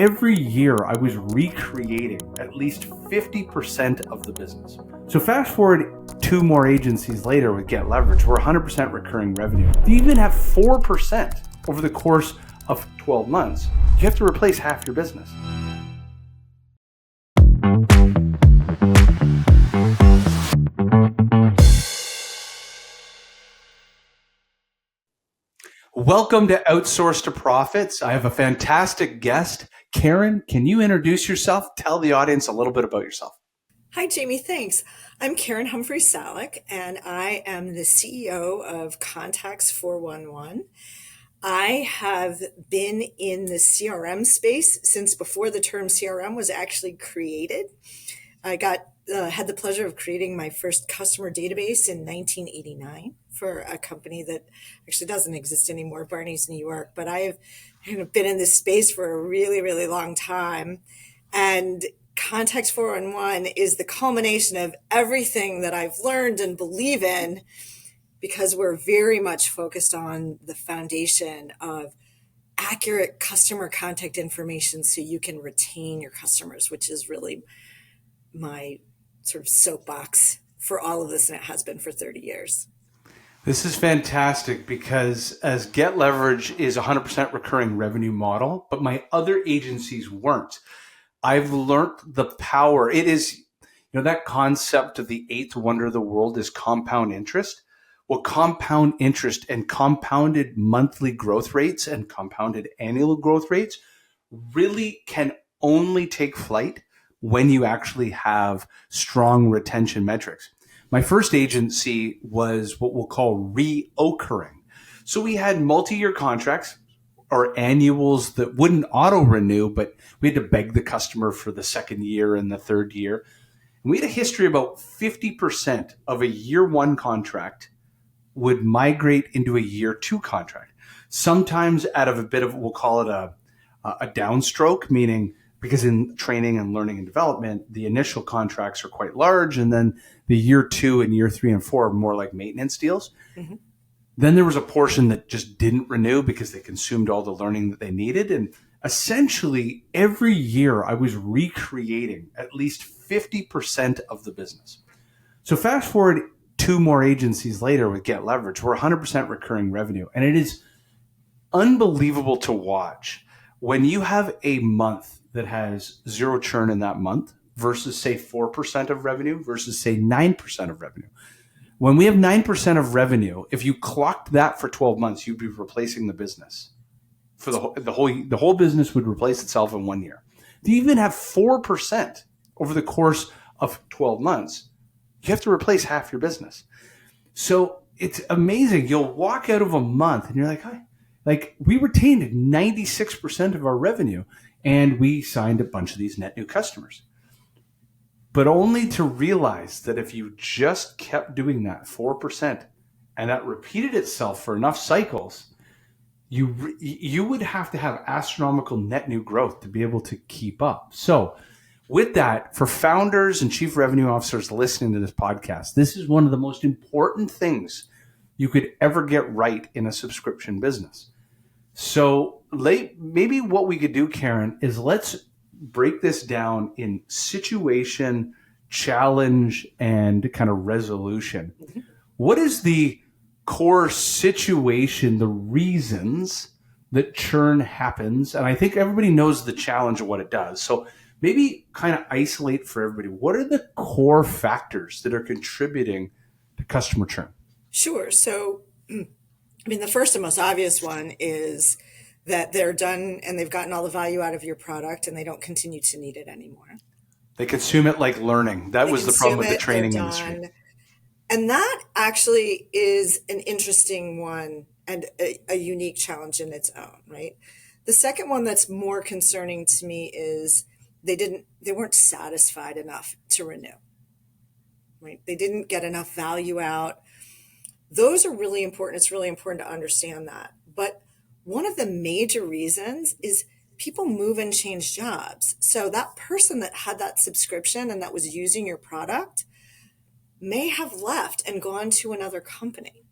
every year I was recreating at least 50% of the business. So fast forward 2 more agencies later with Get Levrg, we're 100% recurring revenue. If you even have 4% over the course of 12 months, you have to replace half your business. Welcome to Outsource to Profits. I have a fantastic guest. Karen, can you introduce yourself? Tell the audience a little bit about yourself. Hi, Jamie. Thanks. I'm Karen Humphrey Sallick, and I am the CEO of Contacts411. I have been in the CRM space since before the term CRM was actually created. I had the pleasure of creating my first customer database in 1989 for a company that actually doesn't exist anymore, Barney's New York. But I have been in this space for a really, really long time. And Contacts411 is the culmination of everything that I've learned and believe in, because we're very much focused on the foundation of accurate customer contact information so you can retain your customers, which is really my sort of soapbox for all of this, and it has been for 30 years. This is fantastic because as Get Levrg is a 100% recurring revenue model, but my other agencies weren't. I've learned the power. It is, that concept of the eighth wonder of the world is compound interest. Well, compound interest and compounded monthly growth rates and compounded annual growth rates really can only take flight when you actually have strong retention metrics. My first agency was what we'll call reoccurring. So we had multi-year contracts or annuals that wouldn't auto-renew, but we had to beg the customer for the second year and the third year. And we had a history about 50% of a year 1 contract would migrate into a year 2 contract. Sometimes out of a bit of, we'll call it a downstroke, meaning because in training and learning and development, the initial contracts are quite large, and then the year 2 and year 3 and 4 are more like maintenance deals. Mm-hmm. Then there was a portion that just didn't renew because they consumed all the learning that they needed. And essentially every year I was recreating at least 50% of the business. So fast forward 2 more agencies later with Get Levrg, we're 100% recurring revenue. And it is unbelievable to watch when you have a month that has 0 churn in that month versus say 4% of revenue versus say 9% of revenue. When we have 9% of revenue, if you clocked that for 12 months, you'd be replacing the business. For the whole business would replace itself in 1 year. If you even have 4% over the course of 12 months, you have to replace half your business. So it's amazing. You'll walk out of a month and you're like, hi. Like we retained 96% of our revenue and we signed a bunch of these net new customers. But only to realize that if you just kept doing that 4% and that repeated itself for enough cycles, you would have to have astronomical net new growth to be able to keep up. So with that, for founders and chief revenue officers listening to this podcast, this is one of the most important things you could ever get right in a subscription business. So maybe what we could do, Karen, is let's break this down in situation, challenge, and kind of resolution. Mm-hmm. What is the core situation, the reasons that churn happens? And I think everybody knows the challenge of what it does. So maybe kind of isolate for everybody, what are the core factors that are contributing to customer churn? Sure. So, the first and most obvious one is that they're done and they've gotten all the value out of your product and they don't continue to need it anymore. They consume it like learning. That was the problem with the training industry. And that actually is an interesting one and a unique challenge in its own, right? The second one that's more concerning to me is they weren't satisfied enough to renew, right? They didn't get enough value out. Those are really important. It's really important to understand that. But one of the major reasons is people move and change jobs. So that person that had that subscription and that was using your product may have left and gone to another company.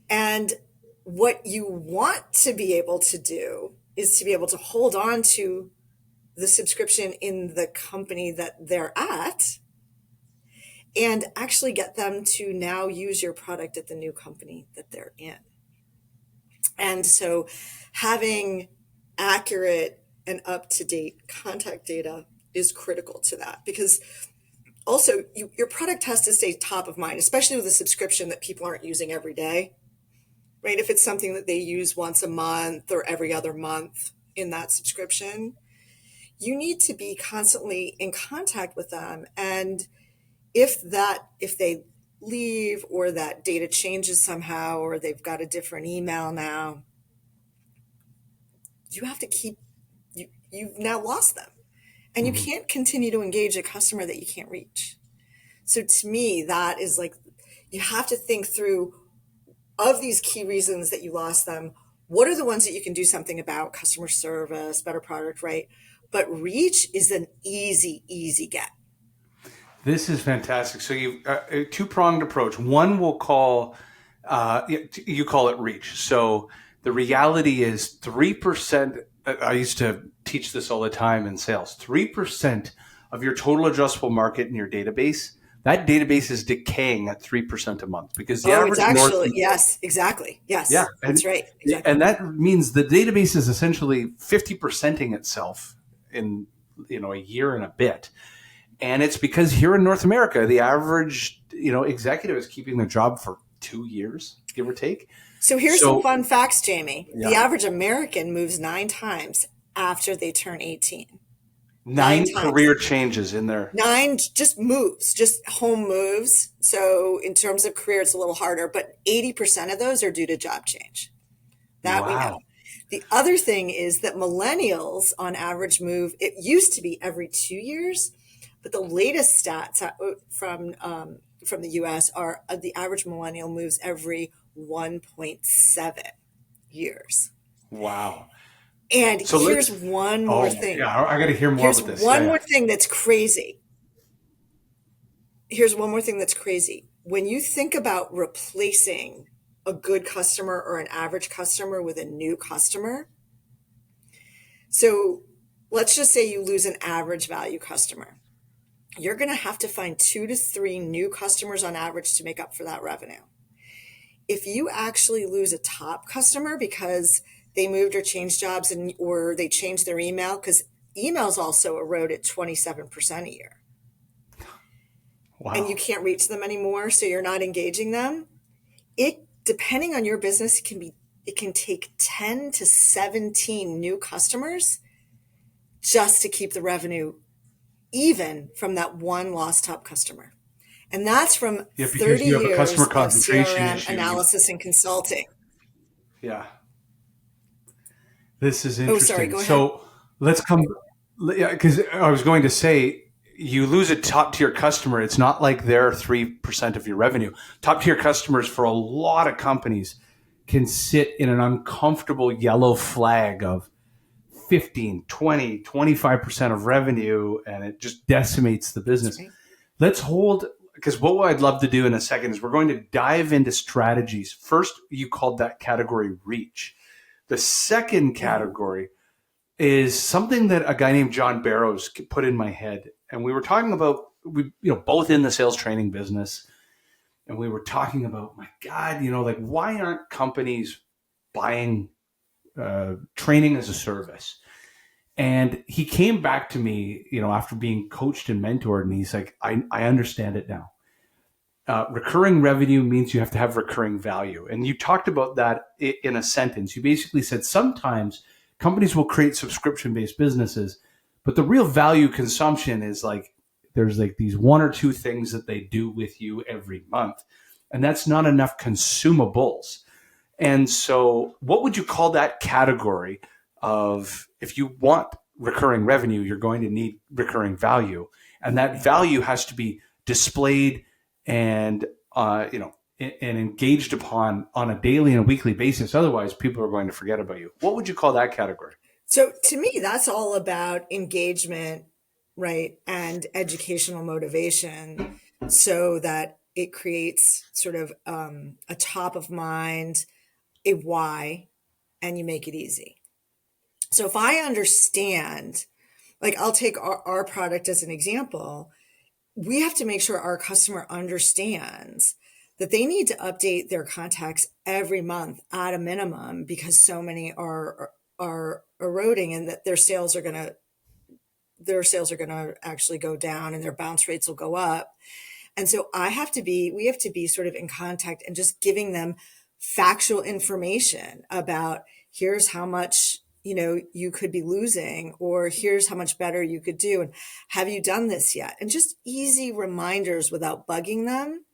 And what you want to be able to do is to be able to hold on to the subscription in the company that they're at and actually get them to now use your product at the new company that they're in. And so having accurate and up-to-date contact data is critical to that, because also your product has to stay top of mind, especially with a subscription that people aren't using every day, right? If it's something that they use once a month or every other month in that subscription, you need to be constantly in contact with them. And if they leave or that data changes somehow, or they've got a different email now, you have to you've now lost them, and you can't continue to engage a customer that you can't reach. So to me, that is like, you have to think through, of these key reasons that you lost them, what are the ones that you can do something about? Customer service, better product, right? But reach is an easy get. This is fantastic. So you've a two-pronged approach. One we'll call, you call it reach. So the reality is 3%, I used to teach this all the time in sales, 3% of your total addressable market in your database, that database is decaying at 3% a month, because the average it's actually, yes, exactly. Yes, yeah, that's right. Exactly. And that means the database is essentially 50%ing itself in a year and a bit. And it's because here in North America, the average executive is keeping their job for 2 years, give or take. So here's some fun facts, Jamie. Yeah. The average American moves 9 times after they turn 18. 9 career changes in there. 9 just moves, just home moves. So in terms of career, it's a little harder, but 80% of those are due to job change. That we know. The other thing is that millennials on average move, it used to be every 2 years, but the latest stats from the US are the average millennial moves every 1.7 years. Wow. And so here's one more thing. Yeah, I got to hear more about this. One more thing that's crazy. Here's one more thing that's crazy. When you think about replacing a good customer or an average customer with a new customer, so let's just say you lose an average value customer. You're going to have to find 2 to 3 new customers on average to make up for that revenue. If you actually lose a top customer because they moved or changed jobs or they changed their email, because emails also erode at 27% a year. Wow. And you can't reach them anymore, so you're not engaging them. Depending on your business, it can take 10 to 17 new customers just to keep the revenue even from that one lost top customer. And that's from 30 you have years a customer concentration of CRM issue. Analysis and consulting. Yeah. This is interesting. Oh, sorry, go ahead. So let's come, because I was going to say, you lose a top tier customer, it's not like they're 3% of your revenue. Top tier customers for a lot of companies can sit in an uncomfortable yellow flag of 15, 20, 25% of revenue, and it just decimates the business. Right. Let's hold, because what I'd love to do in a second is we're going to dive into strategies. First, you called that category reach. The second category is something that a guy named John Barrows put in my head. And we were talking about, both in the sales training business. And we were talking about, my God, why aren't companies buying training as a service? And he came back to me, after being coached and mentored, and he's like, I understand it now. Recurring revenue means you have to have recurring value. And you talked about that in a sentence. You basically said sometimes companies will create subscription-based businesses, but the real value consumption is there's these 1 or 2 things that they do with you every month. And that's not enough consumables. And so what would you call that category of, if you want recurring revenue, you're going to need recurring value. And that value has to be displayed and engaged upon on a daily and weekly basis. Otherwise, people are going to forget about you. What would you call that category? So to me, that's all about engagement, right? And educational motivation, so that it creates sort of a top of mind, a why, and you make it easy. So if I understand, like I'll take our product as an example, we have to make sure our customer understands that they need to update their contacts every month at a minimum because so many are eroding, and that their sales are going to actually go down and their bounce rates will go up. And so we have to be sort of in contact and just giving them factual information about here's how much, you could be losing, or here's how much better you could do. And have you done this yet? And just easy reminders without bugging them.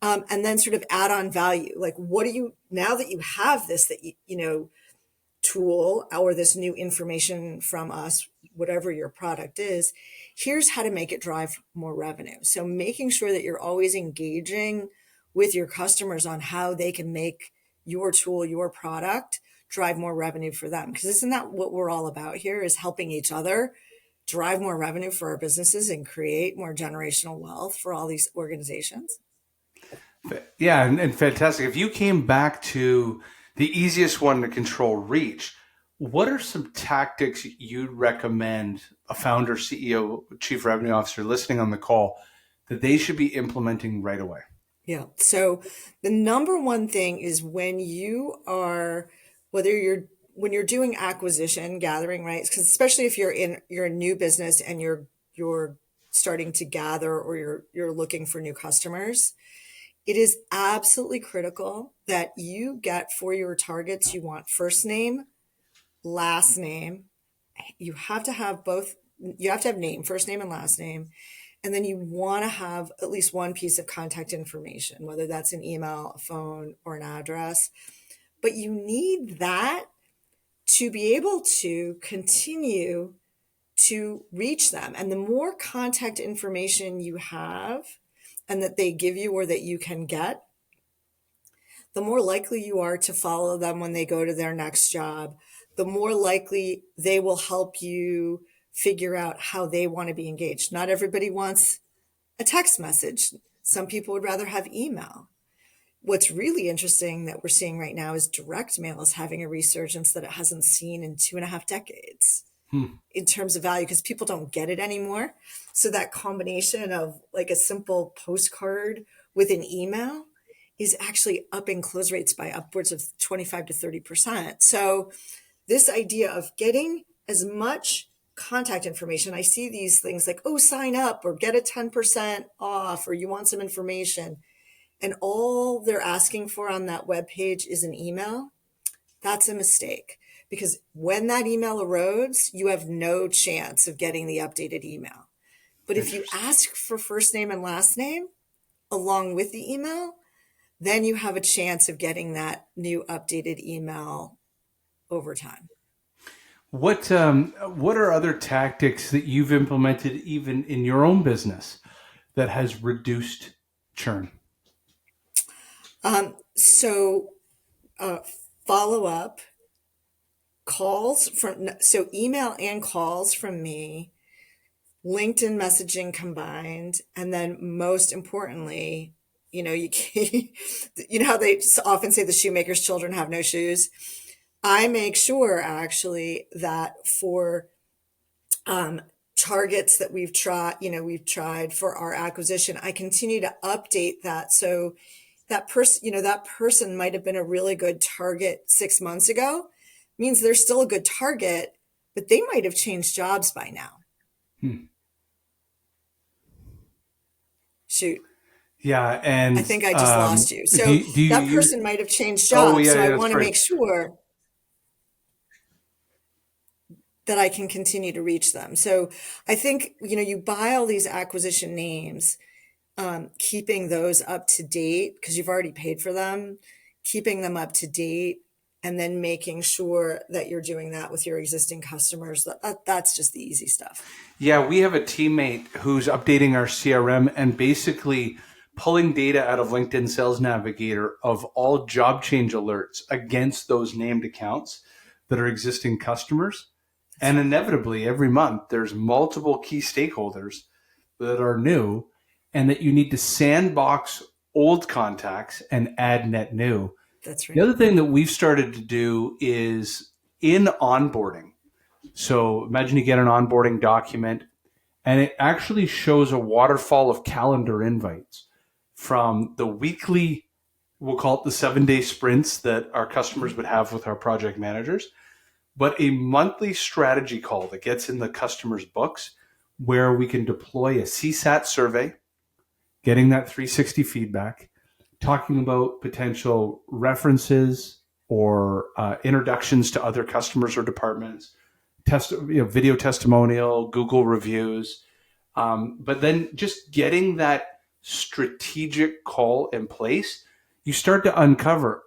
And then sort of add on value. Like, now that you have this, that tool or this new information from us, whatever your product is, here's how to make it drive more revenue. So making sure that you're always engaging with your customers on how they can make your tool, your product, drive more revenue for them. Because isn't that what we're all about here, is helping each other drive more revenue for our businesses and create more generational wealth for all these organizations? Yeah, and fantastic. If you came back to the easiest one to control reach, what are some tactics you'd recommend a founder, CEO, chief revenue officer listening on the call that they should be implementing right away? Yeah. So the number one thing is when you're doing acquisition, gathering, right? Because especially if you're a new business and you're starting to gather, or you're looking for new customers, it is absolutely critical that you get, for your targets, you want first name, last name. You have to have both. You have to have name, first name and last name. And then you want to have at least one piece of contact information, whether that's an email, a phone, or an address. But you need that to be able to continue to reach them. And the more contact information you have and that they give you or that you can get, the more likely you are to follow them when they go to their next job. The more likely they will help you figure out how they want to be engaged. Not everybody wants a text message. Some people would rather have email. What's really interesting that we're seeing right now is direct mail is having a resurgence that it hasn't seen in 2.5 decades in terms of value, because people don't get it anymore. So that combination of like a simple postcard with an email is actually upping close rates by upwards of 25 to 30%. So this idea of getting as much contact information, I see these things like, oh, sign up or get a 10% off, or you want some information, and all they're asking for on that web page is an email. That's a mistake, because when that email erodes, you have no chance of getting the updated email. But if you ask for first name and last name along with the email, then you have a chance of getting that new updated email over time. What are other tactics that you've implemented even in your own business that has reduced churn? So follow up email and calls from me, LinkedIn messaging combined, and then most importantly, you know how they often say the shoemaker's children have no shoes. I make sure actually that for targets that we've tried for our acquisition, I continue to update that. So that person might have been a really good target 6 months ago, means they're still a good target, but they might have changed jobs by now. Shoot. Yeah, and I think I just lost you. So that person might have changed jobs. Oh, yeah, so I that's want to right. make sure that I can continue to reach them. So I think, you buy all these acquisition names, keeping those up to date because you've already paid for them, keeping them up to date, and then making sure that you're doing that with your existing customers. That's just the easy stuff. Yeah, we have a teammate who's updating our CRM and basically pulling data out of LinkedIn Sales Navigator of all job change alerts against those named accounts that are existing customers. And inevitably, every month, there's multiple key stakeholders that are new and that you need to sandbox old contacts and add net new. That's right. The other thing that we've started to do is in onboarding, So imagine you get an onboarding document and it actually shows a waterfall of calendar invites from the weekly, we'll call it the 7-day sprints that our customers would have with our project managers, but a monthly strategy call that gets in the customer's books where we can deploy a CSAT survey, getting that 360 feedback, talking about potential references or introductions to other customers or departments, video testimonial, Google reviews, but then just getting that strategic call in place, you start to uncover,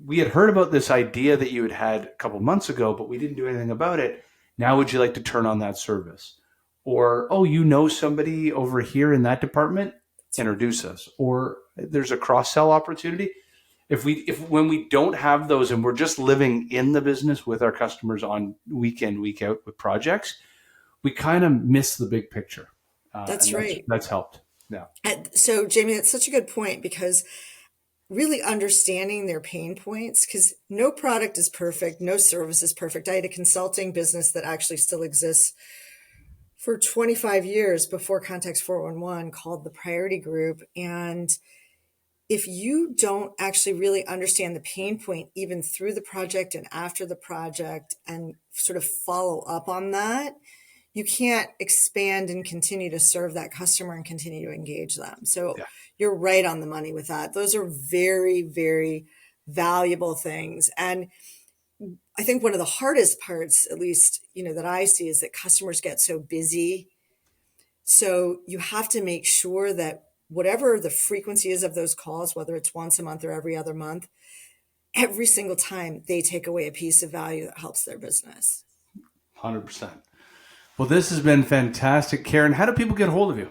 we had heard about this idea that you had a couple months ago, but we didn't do anything about it. Now, would you like to turn on that service? Or, oh, you know somebody over here in that department? Introduce us. Or there's a cross-sell opportunity. If when we don't have those and we're just living in the business with our customers on week in, week out with projects, we kind of miss the big picture. That's right. That's helped. Yeah. So, Jamie, that's such a good point, because really understanding their pain points, because no product is perfect, no service is perfect. I had a consulting business that actually still exists for 25 years before Contacts411, called the Priority Group. And if you don't actually really understand the pain point, even through the project and after the project, and sort of follow up on that, you can't expand and continue to serve that customer and continue to engage them. So yeah, you're right on the money with that. Those are very, very valuable things. And I think one of the hardest parts, at least, that I see, is that customers get so busy. So you have to make sure that whatever the frequency is of those calls, whether it's once a month or every other month, every single time they take away a piece of value that helps their business. 100%. Well, this has been fantastic. Karen, how do people get a hold of you?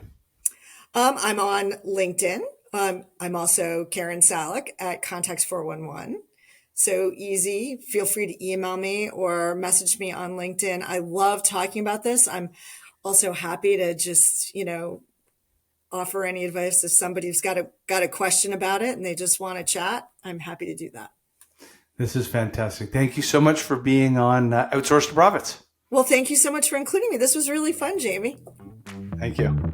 I'm on LinkedIn. I'm also Karen Sallick at Contacts411. So easy. Feel free to email me or message me on LinkedIn. I love talking about this. I'm also happy to just, offer any advice if somebody's got a question about it and they just want to chat. I'm happy to do that. This is fantastic. Thank you so much for being on Outsource to Profits. Well, thank you so much for including me. This was really fun, Jamie. Thank you.